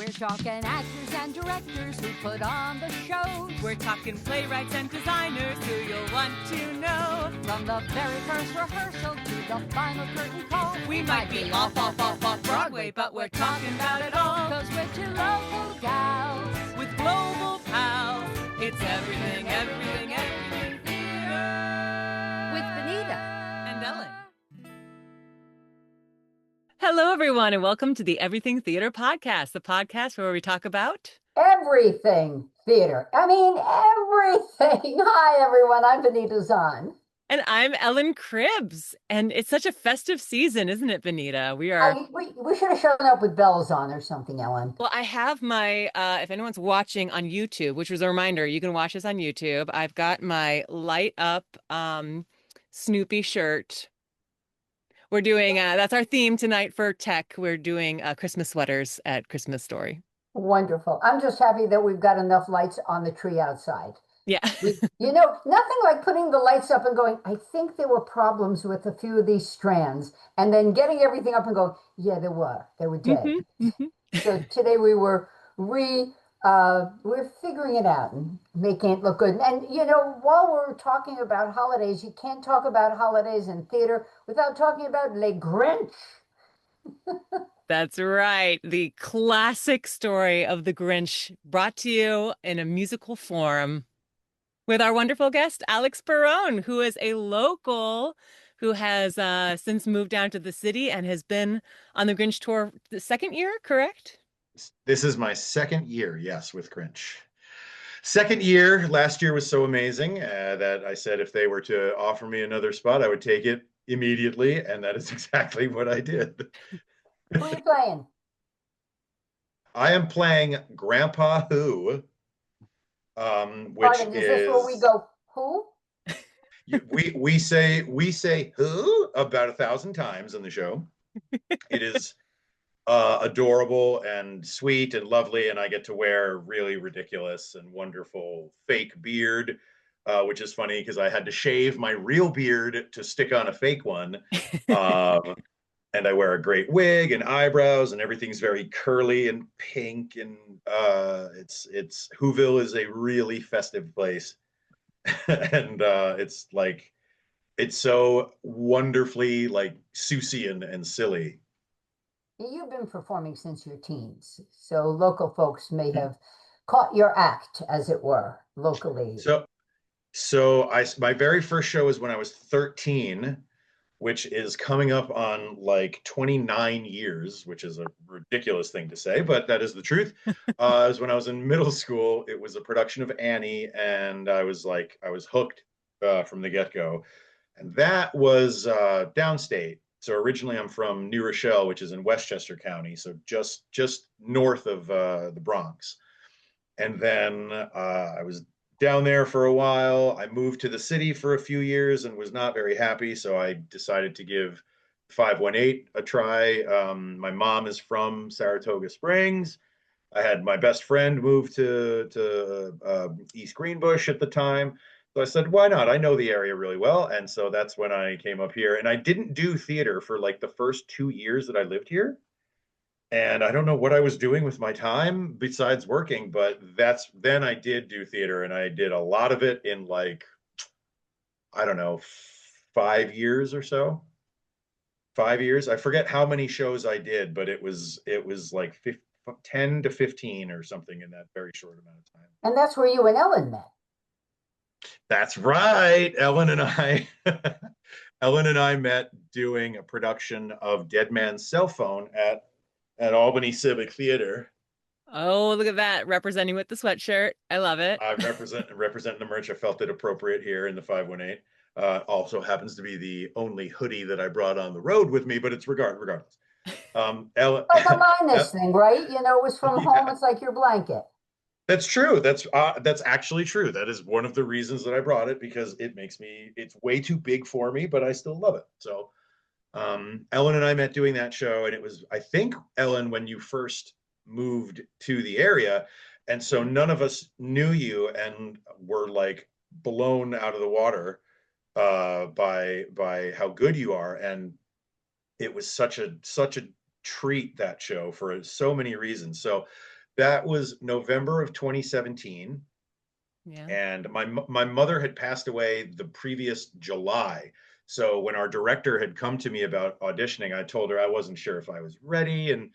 We're talking actors and directors who put on the shows. We're talking playwrights and designers who you'll want to know. From the very first rehearsal to the final curtain call. We might be off Broadway, but we're talking about it all. 'Cause we're two local gals with global pals. It's everything, everything, everything theater. with Benita And Ellen. Hello, everyone, and welcome to the Everything Theater Podcast, the podcast where we talk about everything theater. I mean, everything. Hi, everyone. I'm Benita Zahn. And I'm Ellen Cribbs. And it's such a festive season, isn't it, Benita? We should have shown up with bells on or something, Ellen. Well, I have my, if anyone's watching on YouTube, which was a reminder, you can watch this on YouTube. I've got my light up Snoopy shirt. We're doing, that's our theme tonight for tech. We're doing Christmas sweaters at Christmas Story. Wonderful. I'm just happy that we've got enough lights on the tree outside. Yeah. Nothing like putting the lights up and going, I think there were problems with a few of these strands. And then getting everything up and going, yeah, there were. They were dead. So today we're figuring it out and making it look good. And, while we're talking about holidays, you can't talk about holidays in theater without talking about Le Grinch. That's right. The classic story of the Grinch brought to you in a musical form with our wonderful guest, Alex Perone, who is a local who has since moved down to the city and has been on the Grinch tour the second year, correct? This is my second year, yes, with Grinch. Second year, last year was so amazing that I said if they were to offer me another spot, I would take it immediately, and that is exactly what I did. Who are you playing? I am playing Grandpa Who, which is this where we go, who? we say who about 1,000 times in the show. It is adorable and sweet and lovely, and I get to wear a really ridiculous and wonderful fake beard, which is funny because I had to shave my real beard to stick on a fake one. And I wear a great wig and eyebrows, and everything's very curly and pink, and it's Whoville is a really festive place. And it's so wonderfully like Seussian and silly. You've been performing since your teens, so local folks may have caught your act, as it were, locally. So my very first show was when I was 13, which is coming up on like 29 years, which is a ridiculous thing to say, but that is the truth. It was when I was in middle school. It was a production of Annie, and I was hooked from the get-go. And that was downstate. So originally I'm from New Rochelle, which is in Westchester County, so just north of the Bronx. And then I was down there for a while. I moved to the city for a few years and was not very happy, so I decided to give 518 a try. My mom is from Saratoga Springs. I had my best friend move to East Greenbush at the time. So I said, why not? I know the area really well. And so that's when I came up here. And I didn't do theater for like the first 2 years that I lived here. And I don't know what I was doing with my time besides working, but then I did do theater, and I did a lot of it in like, I don't know, 5 years or so. 5 years. I forget how many shows I did, but it was like 10 to 15 or something in that very short amount of time. And that's where you and Ellen met. That's right. Ellen and I met doing a production of Dead Man's Cell Phone at Albany Civic Theater. Oh, look at that. Representing with the sweatshirt. I love it. I represent the merch. I felt it appropriate here in the 518. Also happens to be the only hoodie that I brought on the road with me, but it's regardless. Ellen, like a minus thing, right? It was from home. It's like your blanket. That's true. That's actually true. That is one of the reasons that I brought it, because it's way too big for me, but I still love it. So Ellen and I met doing that show, and it was, I think, Ellen, when you first moved to the area, and so none of us knew you and were like blown out of the water by how good you are. And it was such a treat, that show, for so many reasons. So That was November of 2017. Yeah. And my mother had passed away the previous July. So when our director had come to me about auditioning, I told her I wasn't sure if I was ready, and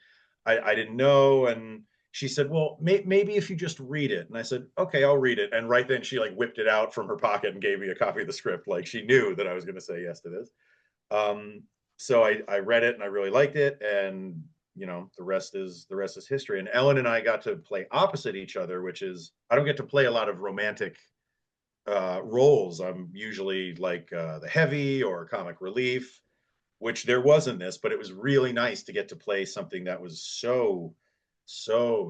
I didn't know. And she said, well, maybe if you just read it. And I said, okay, I'll read it. And right then she like whipped it out from her pocket and gave me a copy of the script. Like she knew that I was going to say yes to this. So I read it and I really liked it. And you know, the rest is history. And Ellen and I got to play opposite each other, which is, I don't get to play a lot of romantic roles. I'm usually like the heavy or comic relief, which there was in this, but it was really nice to get to play something that was so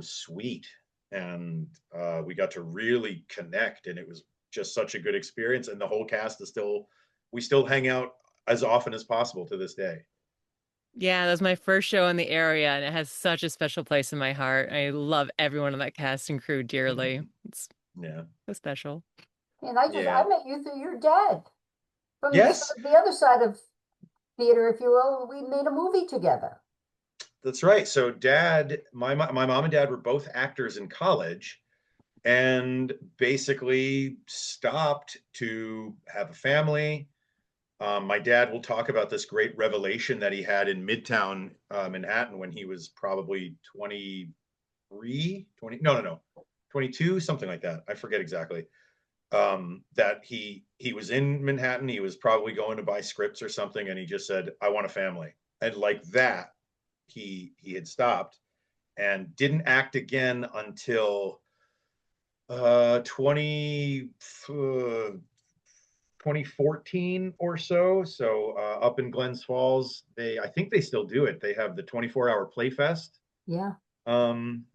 sweet. And we got to really connect, and it was just such a good experience. And the whole cast is still, we still hang out as often as possible to this day. Yeah, that was my first show in the area, and it has such a special place in my heart. I love everyone on that cast and crew dearly. It's Yeah. so special. And I Yeah. met you through your dad from Yes, the other side of theater, if you will. We made a movie together. that's right. So dad, my mom and dad were both actors in college, and basically stopped to have a family. My dad will talk about this great revelation that he had in Midtown Manhattan when he was probably 23, 20, no, 22, something like that. I forget exactly. That he was in Manhattan. He was probably going to buy scripts or something, and he just said, "I want a family." And like that, he had stopped and didn't act again until 2014 or so. So up in Glens Falls, I think they still do it. They have the 24-hour play fest. Yeah.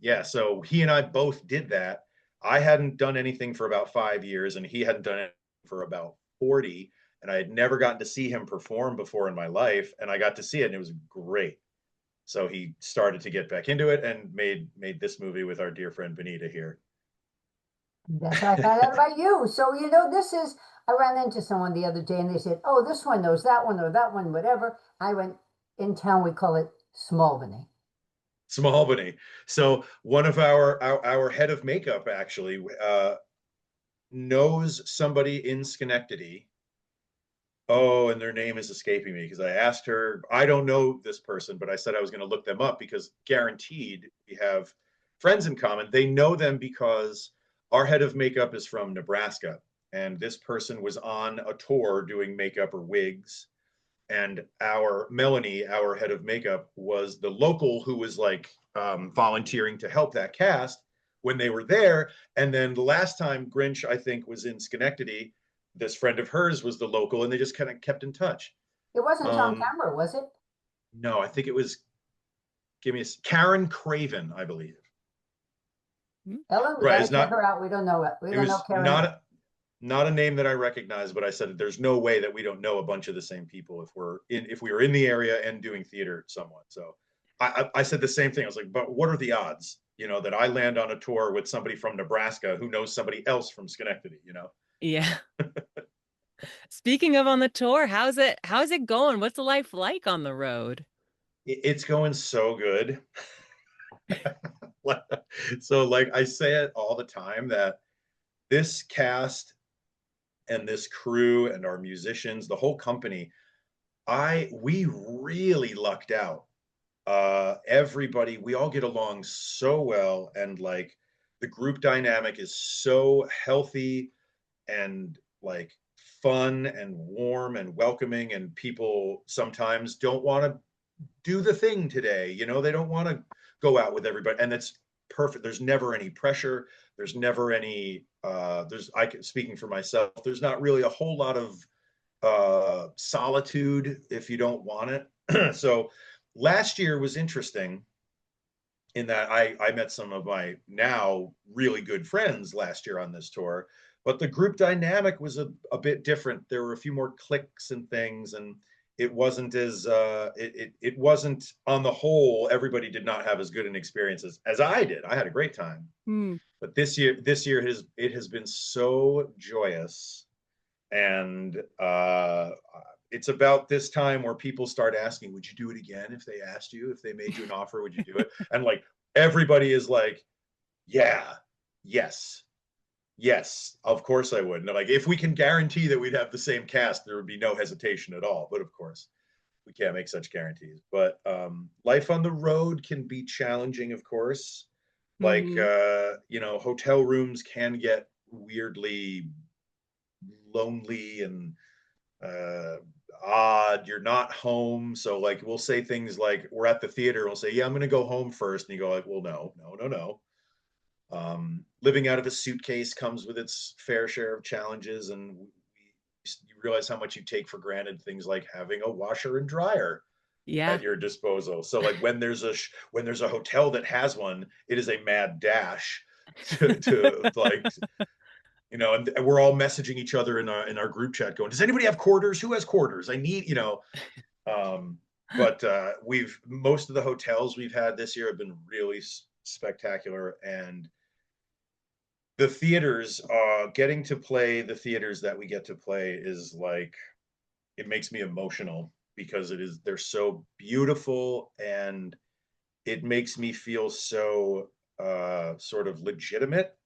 Yeah, so he and I both did that. I hadn't done anything for about 5 years, and he hadn't done it for about 40. And I had never gotten to see him perform before in my life, and I got to see it, and it was great. So he started to get back into it and made this movie with our dear friend Benita here. That's how I found out about you. So, you know, I ran into someone the other day and they said, oh, this one knows that one or that one, whatever. I went, in town, we call it Smallbany. Smallbany. So one of our head of makeup actually knows somebody in Schenectady. Oh, and their name is escaping me because I asked her, I don't know this person, but I said I was going to look them up because guaranteed we have friends in common. They know them because our head of makeup is from Nebraska. And this person was on a tour doing makeup or wigs. And our Melanie, our head of makeup, was the local who was like volunteering to help that cast when they were there. And then the last time Grinch, I think, was in Schenectady, this friend of hers was the local, and they just kind of kept in touch. It wasn't Tom Kemmer, was it? No, I think it was, Karen Craven, I believe. Ellen, we Right, gotta it's check not. her out. We don't know it. We It don't know was Karen. not a name that I recognize, but I said there's no way that we don't know a bunch of the same people if we were in the area and doing theater somewhat. So I said the same thing. I was like, but what are the odds, you know, that I land on a tour with somebody from Nebraska who knows somebody else from Schenectady, you know? Yeah. Speaking of on the tour, how's it going? What's the life like on the road? It's going so good. So like I say it all the time that this cast and this crew and our musicians, the whole company, we really lucked out. Everybody, we all get along so well, and like the group dynamic is so healthy and like fun and warm and welcoming, and people sometimes don't want to do the thing today, you know, they don't want to go out with everybody, and it's perfect. There's never any pressure, there's never any speaking for myself, there's not really a whole lot of solitude if you don't want it. So last year was interesting in that I met some of my now really good friends last year on this tour, but the group dynamic was a bit different. There were a few more cliques and things, and it wasn't as it wasn't, on the whole, everybody did not have as good an experience as I did. I had a great time. Hmm. But this year has been so joyous. And it's about this time where people start asking, would you do it again? If they asked you, if they made you an offer, would you do it? And like everybody is like, Yeah. Yes. Yes, of course I would. No, like if we can guarantee that we'd have the same cast, there would be no hesitation at all. But of course, we can't make such guarantees. But life on the road can be challenging, of course. Like Mm-hmm. hotel rooms can get weirdly lonely and uh odd. You're not home. So like we'll say things like we're at the theater, we'll say, yeah, I'm gonna go home first. And you go like, well, no, no, no, no. Living out of a suitcase comes with its fair share of challenges, and you realize how much you take for granted things like having a washer and dryer Yeah. at your disposal. So like when there's a hotel that has one, it is a mad dash to like and we're all messaging each other in our group chat going, does anybody have quarters? Who has quarters? I need um but we've most of the hotels we've had this year have been really spectacular, and the theaters, getting to play the theaters that we get to play is like, it makes me emotional because they're so beautiful, and it makes me feel so sort of legitimate.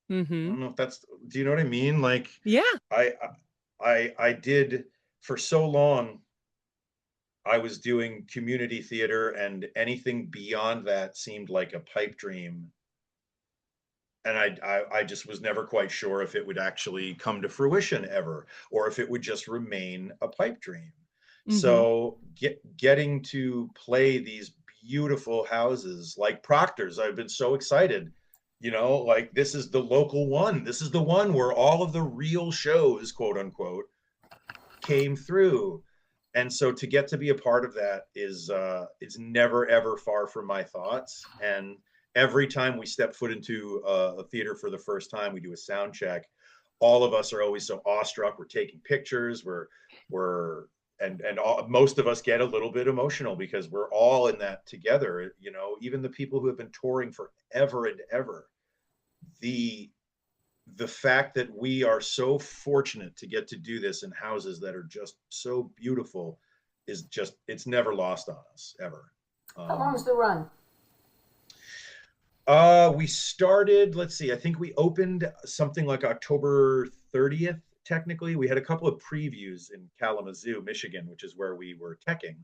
I Mm-hmm. don't know if that's, do you know what I mean? Like Yeah. I I did for so long, I was doing community theater, and anything beyond that seemed like a pipe dream, and I just was never quite sure if it would actually come to fruition ever, or if it would just remain a pipe dream. Mm-hmm. So getting to play these beautiful houses like Proctors, I've been so excited. Like this is the local one. This is the one where all of the real shows, quote unquote, came through. And so to get to be a part of that is never ever far from my thoughts. And every time we step foot into a theater for the first time, we do a sound check. All of us are always so awestruck. We're taking pictures. We're and most of us get a little bit emotional because we're all in that together. Even the people who have been touring forever and ever. The the fact that we are so fortunate to get to do this in houses that are just so beautiful is just, it's never lost on us ever. How long's um the run? we started, let's see, I think we opened something like October 30th. Technically we had a couple of previews in Kalamazoo, Michigan, which is where we were teching.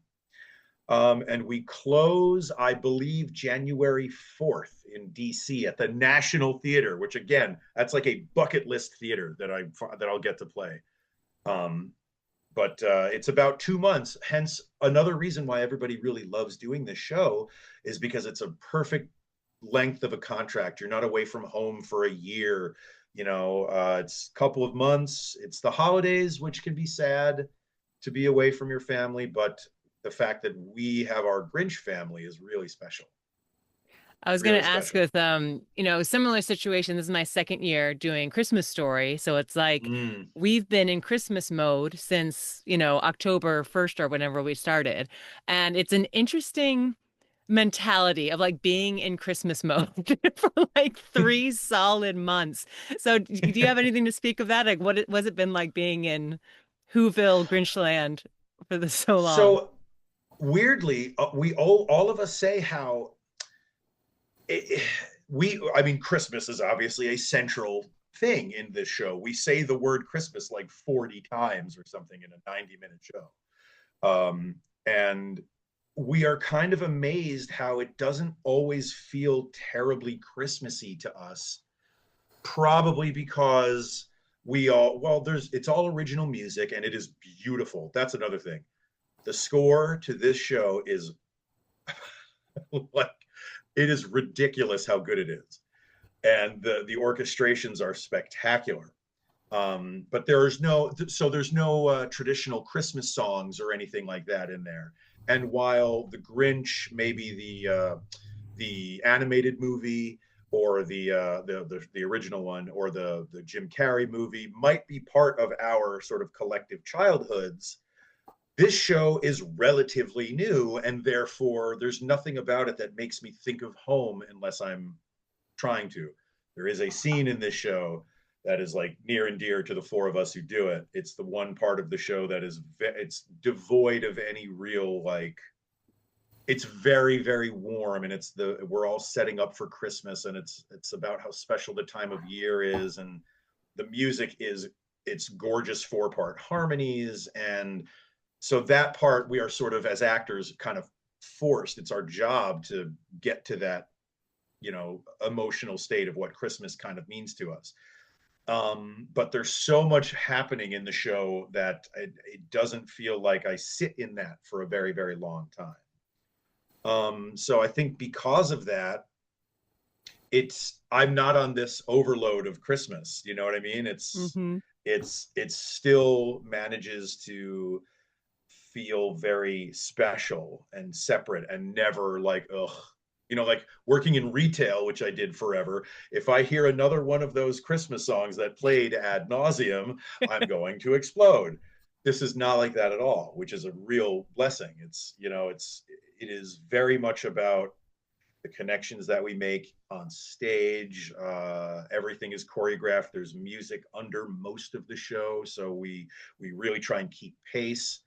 And we close, I believe, January 4th in DC at the National Theater, which again, that's like a bucket list theater that I'll get to play. Um, but it's about 2 months. Hence, another reason why everybody really loves doing this show is because it's a perfect length of a contract. You're not away from home for a year. It's a couple of months. It's the holidays, which can be sad to be away from your family, but the fact that we have our Grinch family is really special. I was going Really to ask special. with similar situation. This is my second year doing Christmas Story, so it's like Mm. we've been in Christmas mode since, October 1st or whenever we started. And it's an interesting mentality of like being in Christmas mode for like 3 solid months. So do you have anything to speak of that? Like was it been like being in Whoville, Grinchland for this so long? So weirdly, we all of us say how it, I mean, Christmas is obviously a central thing in this show. We say the word Christmas like 40 times or something in a 90-minute show. And we are kind of amazed how it doesn't always feel terribly Christmassy to us, probably because it's all original music and it is beautiful. That's another thing. The score to this show is like, it is ridiculous how good it is. And the orchestrations are spectacular. But there's no traditional Christmas songs or anything like that in there. And while the Grinch, maybe the animated movie or the original one, or the Jim Carrey movie might be part of our sort of collective childhoods, this show is relatively new, and therefore there's nothing about it that makes me think of home unless I'm trying to. There is a scene in this show that is like near and dear to the four of us who do it. It's the one part of the show that it's devoid of any real like it's very, very warm, and we're all setting up for Christmas, and it's about how special the time of year is, and the music is, it's gorgeous 4-part harmonies. And so that part, we are sort of, as actors, kind of forced. It's our job to get to that, emotional state of what Christmas kind of means to us. But there's so much happening in the show that it doesn't feel like I sit in that for a very, very long time. So I think because of that, I'm not on this overload of Christmas. You know what I mean? It still manages to feel very special and separate, and never like, ugh. Like working in retail, which I did forever, if I hear another one of those Christmas songs that played ad nauseum, I'm going to explode. This is not like that at all, which is a real blessing. It is very much about the connections that we make on stage. Everything is choreographed. There's music under most of the show, so we really try and keep pace.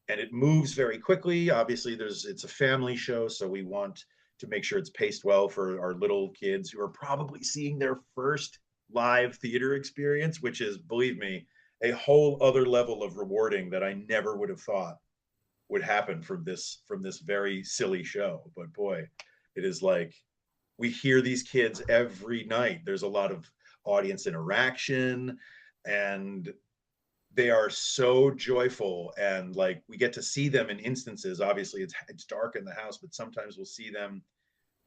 And it moves very quickly. Obviously, it's a family show, so we want to make sure it's paced well for our little kids who are probably seeing their first live theater experience, which is, believe me, a whole other level of rewarding that I never would have thought would happen from this very silly show. But boy, it is like, we hear these kids every night. There's a lot of audience interaction, and they are so joyful, and like, we get to see them in instances. Obviously it's dark in the house, but sometimes we'll see them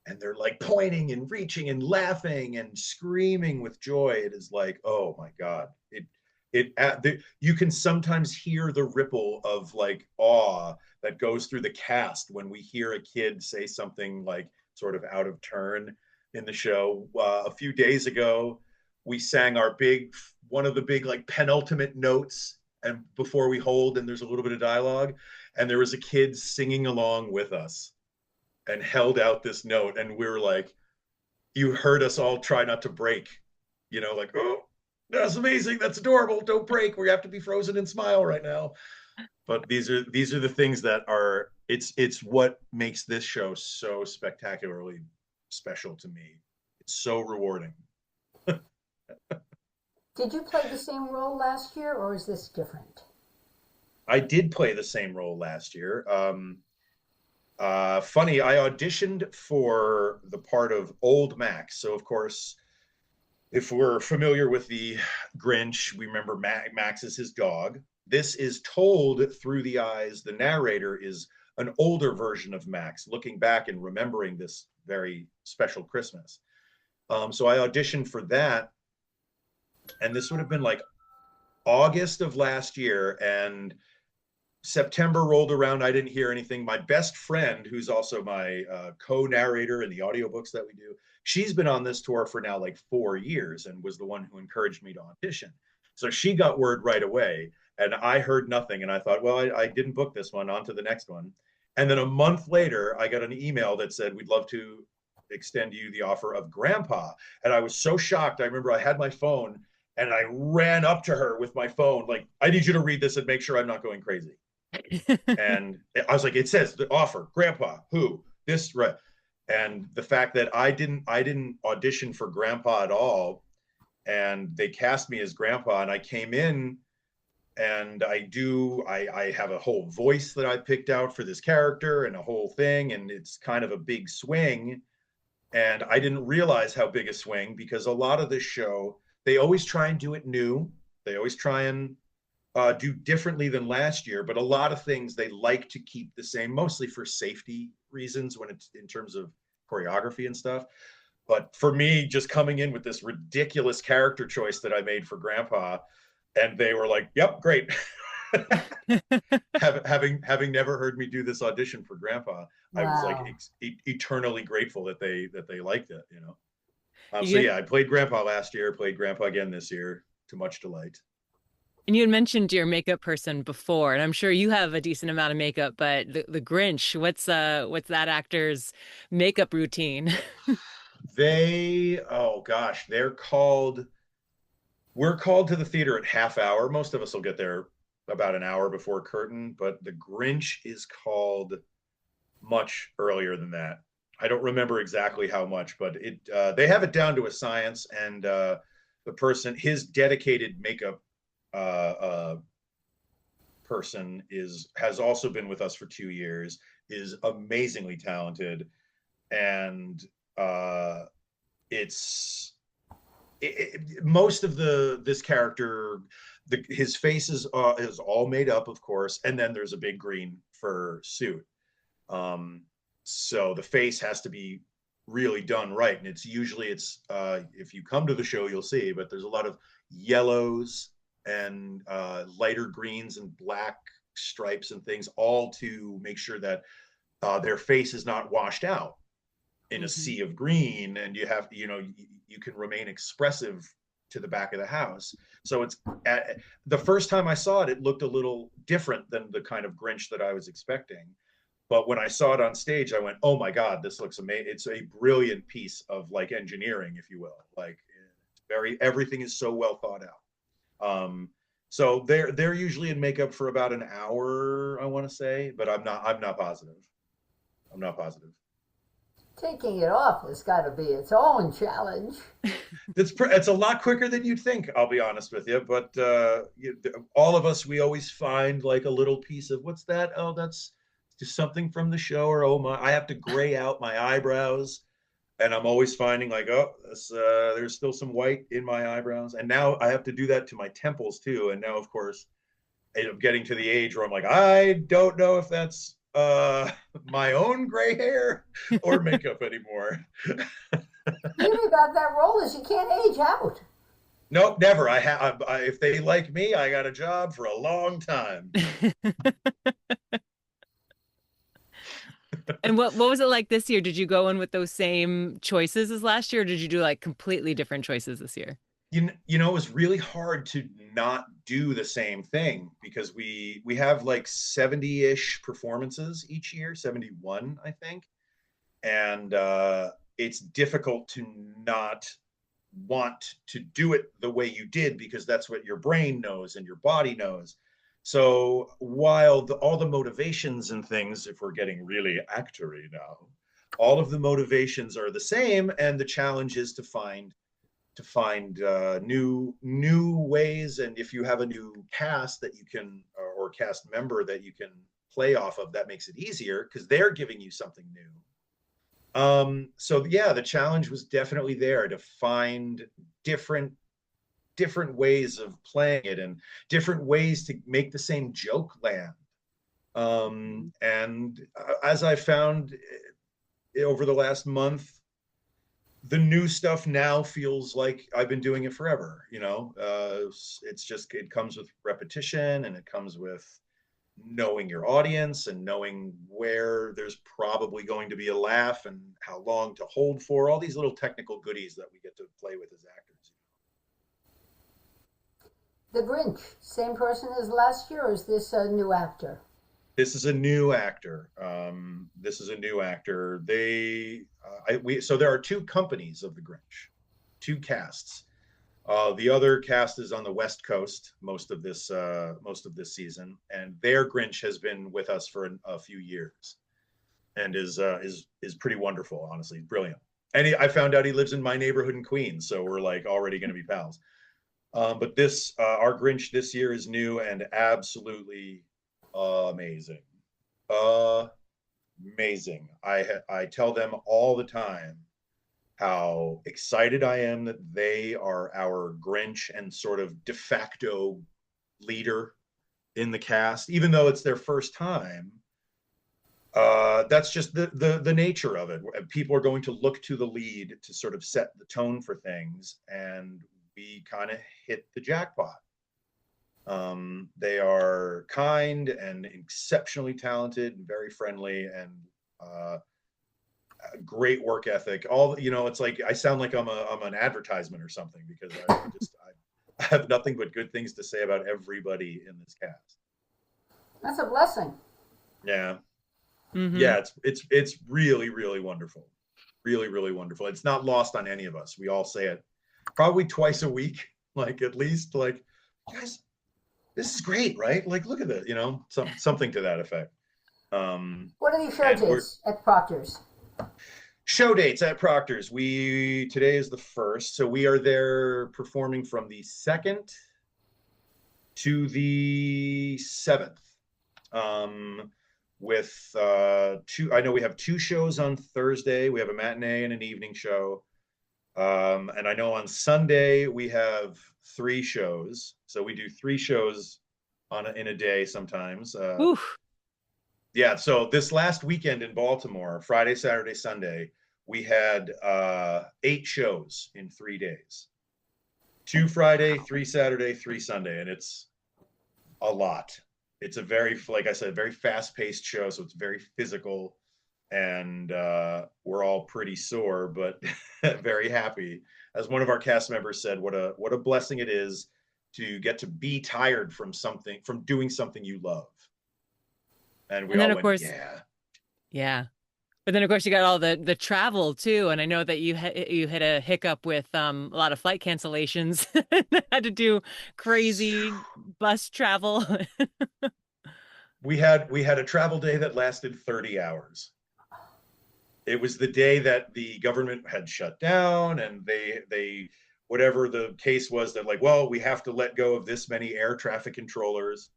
and they're like pointing and reaching and laughing and screaming with joy. It is like, oh my God, you can sometimes hear the ripple of like awe that goes through the cast when we hear a kid say something like sort of out of turn in the show. A few days ago, we sang one of the big like penultimate notes, and before we hold, and there's a little bit of dialogue, and there was a kid singing along with us and held out this note, and we were like, you heard us all try not to break, like, oh, that's amazing, that's adorable, don't break, we have to be frozen and smile right now. But these are the things that are, it's what makes this show so spectacularly special to me. It's so rewarding. Did you play the same role last year, or is this different? I did play the same role last year. Funny, I auditioned for the part of Old Max. So, of course, if we're familiar with the Grinch, we remember Max is his dog. This is told through the eyes. The narrator is an older version of Max, looking back and remembering this very special Christmas. So I auditioned for that. And this would have been like August of last year, and September rolled around. I didn't hear anything. My best friend, who's also my co-narrator in the audiobooks that we do, she's been on this tour for now like 4 years, and was the one who encouraged me to audition. So she got word right away, and I heard nothing. And I thought, well, I didn't book this one, on to the next one. And then a month later, I got an email that said, we'd love to extend you the offer of Grandpa. And I was so shocked. I remember I had my phone, and I ran up to her with my phone, like, I need you to read this and make sure I'm not going crazy. And I was like, it says the offer, Grandpa, who, this, right? And the fact that I didn't audition for Grandpa at all, and they cast me as Grandpa, and I came in, and I have a whole voice that I picked out for this character, and a whole thing, and it's kind of a big swing. And I didn't realize how big a swing, because a lot of this show, they always try and do it new. They always try and do differently than last year, but a lot of things they like to keep the same, mostly for safety reasons when it's in terms of choreography and stuff. But for me, just coming in with this ridiculous character choice that I made for Grandpa, and they were like, yep, great. having never heard me do this audition for Grandpa, wow. I was like eternally grateful that they liked it, So yeah, I played Grandpa last year, played Grandpa again this year, to much delight. And you had mentioned your makeup person before, and I'm sure you have a decent amount of makeup, but the Grinch, what's that actor's makeup routine? Oh gosh, we're called to the theater at half hour. Most of us will get there about an hour before curtain, but the Grinch is called much earlier than that. I don't remember exactly how much, but they have it down to a science. And the person, his dedicated makeup person has also been with us for 2 years, is amazingly talented, and it's most of this character, his face is all made up, of course, and then there's a big green fur suit. So the face has to be really done right, and it's if you come to the show, you'll see, but there's a lot of yellows and lighter greens and black stripes and things, all to make sure that their face is not washed out in a sea of green, and you can remain expressive to the back of the house. So the first time I saw it, it looked a little different than the kind of Grinch that I was expecting. But when I saw it on stage, I went, oh my God, this looks amazing. It's a brilliant piece of like engineering, if you will. Like everything is so well thought out. So they're usually in makeup for about an hour, I want to say, but I'm not positive. I'm not positive. Taking it off has got to be its own challenge. It's a lot quicker than you'd think, I'll be honest with you. But all of us, we always find like a little piece of, what's that? Oh, that's just something from the show. Or I have to gray out my eyebrows, and I'm always finding like, oh, there's still some white in my eyebrows, and now I have to do that to my temples too. And now, of course, I'm getting to the age where I'm like, I don't know if that's my own gray hair or makeup anymore. Beauty about that role is you can't age out. Nope, never. If they like me, I got a job for a long time. And what was it like this year? Did you go in with those same choices as last year, or did you do like completely different choices this year? It was really hard to not do the same thing, because we have like 70-ish performances each year, 71, I think. And it's difficult to not want to do it the way you did, because that's what your brain knows and your body knows. So while all the motivations and things, if we're getting really actory now, all of the motivations are the same, and the challenge is to find new ways. And if you have a new cast that you can, or cast member that you can play off of, that makes it easier because they're giving you something new. So yeah, the challenge was definitely there to find different ways of playing it, and different ways to make the same joke land. And as I found over the last month, the new stuff now feels like I've been doing it forever. It comes with repetition, and it comes with knowing your audience and knowing where there's probably going to be a laugh and how long to hold for, all these little technical goodies that we get to play with as actors. The Grinch, same person as last year, or is this a new actor? This is a new actor. So there are two companies of the Grinch, two casts. The other cast is on the West Coast most of this season, and their Grinch has been with us for a few years, and is pretty wonderful. Honestly, brilliant. And I found out he lives in my neighborhood in Queens, so we're like already going to be pals. But our Grinch this year is new and absolutely amazing. Amazing. I tell them all the time how excited I am that they are our Grinch and sort of de facto leader in the cast, even though it's their first time. That's just the nature of it. People are going to look to the lead to sort of set the tone for things, and we kind of hit the jackpot. They are kind and exceptionally talented and very friendly, and great work ethic. It's like I sound like I'm an advertisement or something, because I have nothing but good things to say about everybody in this cast. That's a blessing. Yeah. Mm-hmm. Yeah, it's really, really wonderful. Really, really wonderful. It's not lost on any of us. We all say it probably twice a week, like at least, like, guys, this is great, right? Like, look at this, something to that effect. What are these show And dates at Proctor's? show dates at Proctor's. Today is the 1st, so we are there performing from the 2nd to the 7th. With I know we have 2 shows on Thursday. We have a matinee and an evening show. And I know on Sunday we have 3 shows. So we do 3 shows in a day sometimes. Yeah, so this last weekend in Baltimore, Friday, Saturday, Sunday, we had 8 shows in 3 days. 2 Friday, 3 Saturday, 3 Sunday, and it's a lot. It's a very, like I said, very fast-paced show, so it's very physical, and we're all pretty sore, but very happy. As one of our cast members said, what a blessing it is to get to be tired from doing something you love. And we all went, yeah. But then, of course, you got all the travel too, and I know that you hit a hiccup with a lot of flight cancellations. Had to do crazy bus travel. We had a travel day that lasted 30 hours. It was the day that the government had shut down, and they whatever the case was, that like, well, we have to let go of this many air traffic controllers.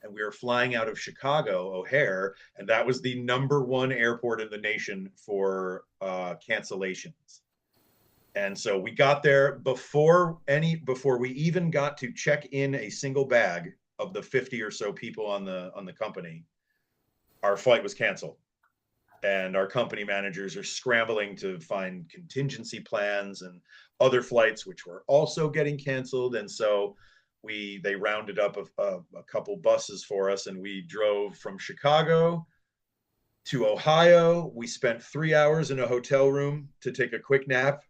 And we were flying out of Chicago O'Hare, and that was the #1 airport in the nation for cancellations. And so we got there before we even got to check in a single bag of the 50 or so people on the company. Our flight was canceled, and our company managers are scrambling to find contingency plans and other flights which were also getting canceled. And so they rounded up a couple buses for us, and we drove from Chicago to Ohio. We spent 3 hours in a hotel room to take a quick nap,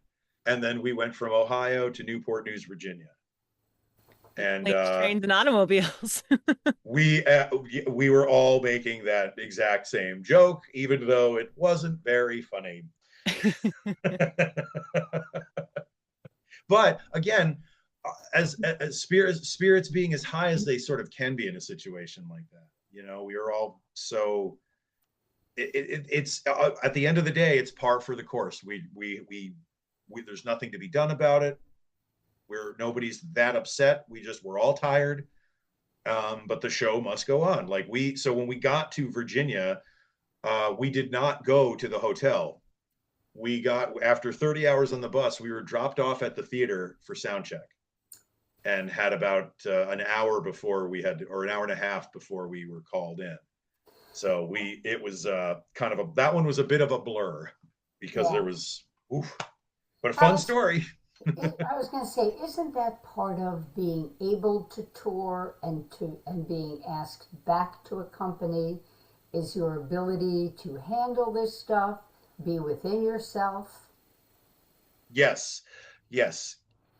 and then we went from Ohio to Newport News, Virginia. And trains and automobiles. we were all making that exact same joke, even though it wasn't very funny. But again, as spirits being as high as they sort of can be in a situation like that, we are all so. It's at the end of the day, it's par for the course. We there's nothing to be done about it. Nobody's that upset. We're all tired, but the show must go on. So when we got to Virginia, we did not go to the hotel. After 30 hours on the bus, we were dropped off at the theater for sound check, and had about an hour before or an hour and a half before we were called in. So it was that one was a bit of a blur, because there was, but a fun story. I was going to say, isn't that part of being able to tour and being asked back to a company, is your ability to handle this stuff, be within yourself? Yes.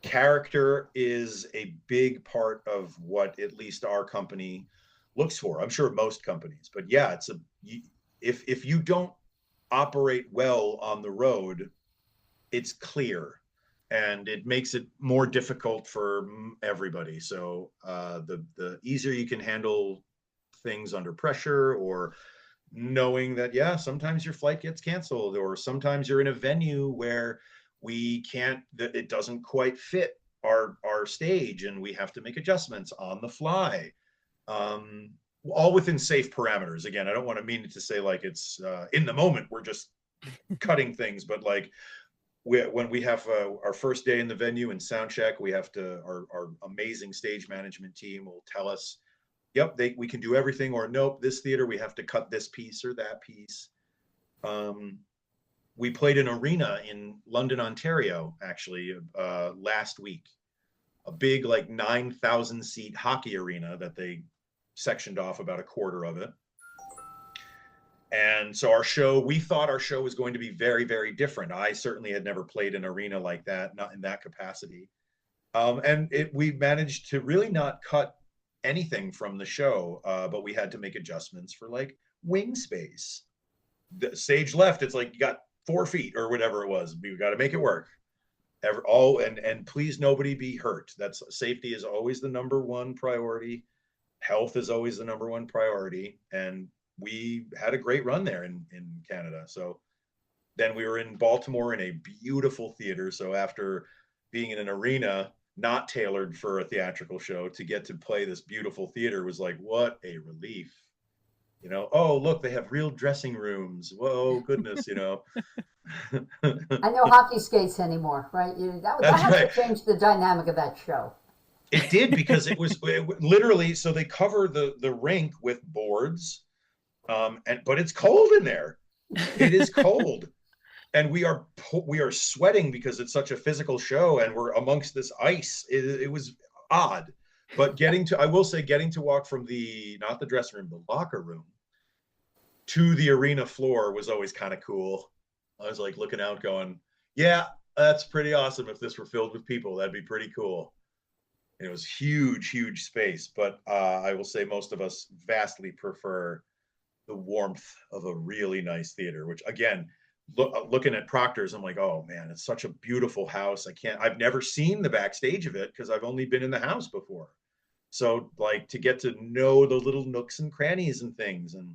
Character is a big part of what at least our company looks for. I'm sure most companies, but yeah, if you don't operate well on the road, it's clear, and it makes it more difficult for everybody. So the easier you can handle things under pressure, or knowing that, sometimes your flight gets canceled, or sometimes you're in a venue where it doesn't quite fit our stage, and we have to make adjustments on the fly, all within safe parameters. Again, I don't want to mean it to say like it's in the moment we're just cutting things, but like when we have our first day in the venue and sound check, we have to, our amazing stage management team will tell us, yep, we can do everything, or nope, this theater we have to cut this piece or that piece. We played an arena in London, Ontario, actually, last week. A big, 9,000 seat hockey arena that they sectioned off about a quarter of it. And so we thought our show was going to be very, very different. I certainly had never played an arena like that, not in that capacity. And we managed to really not cut anything from the show, but we had to make adjustments for wing space. The stage left, it's like you got 4 feet or whatever it was. We got to make it work. And please, nobody be hurt. Safety is always the #1 priority. Health is always the #1 priority. And we had a great run there in Canada. So then we were in Baltimore in a beautiful theater. So after being in an arena not tailored for a theatrical show, to get to play this beautiful theater was like, what a relief. Oh, look, they have real dressing rooms. Whoa, goodness, I know hockey skates anymore, right? That That's has right. to change the dynamic of that show. It did, because it literally, so they cover the rink with boards, but it's cold in there. It is cold. And we are sweating because it's such a physical show, and we're amongst this ice. It was odd, but I will say, getting to walk from not the dressing room, the locker room, to the arena floor was always kind of cool. I was like looking out going, yeah, that's pretty awesome. If this were filled with people, that'd be pretty cool. And it was huge space, but I will say most of us vastly prefer the warmth of a really nice theater, which, again, looking at Proctors, I'm like, oh man, it's such a beautiful house. I've never seen the backstage of it because I've only been in the house before. So like, to get to know the little nooks and crannies and things, and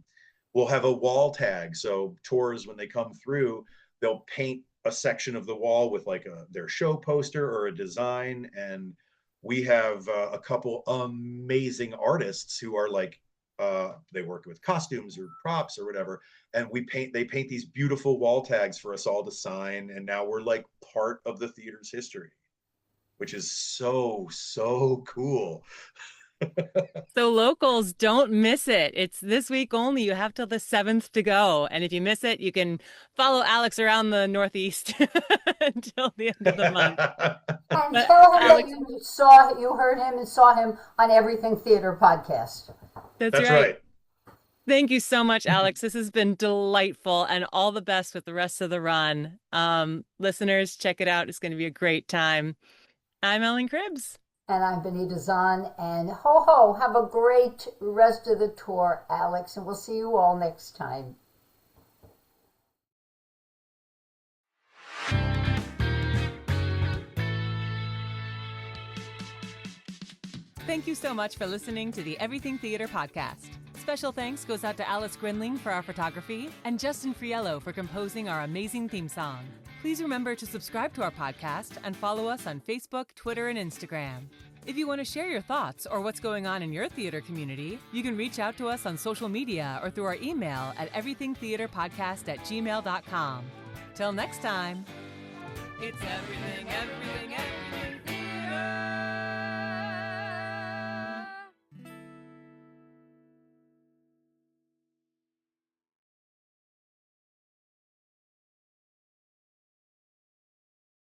we'll have a wall tag. So tours, when they come through, they'll paint a section of the wall with like their show poster or a design. And we have a couple amazing artists who are like, they work with costumes or props or whatever, and they paint these beautiful wall tags for us all to sign, and now we're like part of the theater's history, which is so cool. So locals, don't miss it. It's this week only. You have till the 7th to go. And if you miss it, you can follow Alex around the Northeast until the end of the month. And tell him that you heard him and saw him on Everything Theater podcast. That's right. Thank you so much, Alex. This has been delightful, and all the best with the rest of the run. Listeners, check it out. It's going to be a great time. I'm Ellen Cribbs. And I'm Benita Zahn. And ho, have a great rest of the tour, Alex. And we'll see you all next time. Thank you so much for listening to the Everything Theater podcast. Special thanks goes out to Alice Grinling for our photography and Justin Friello for composing our amazing theme song. Please remember to subscribe to our podcast and follow us on Facebook, Twitter, and Instagram. If you want to share your thoughts or what's going on in your theater community, you can reach out to us on social media or through our email at everythingtheaterpodcast@gmail.com. Till next time, it's everything, everything, everything.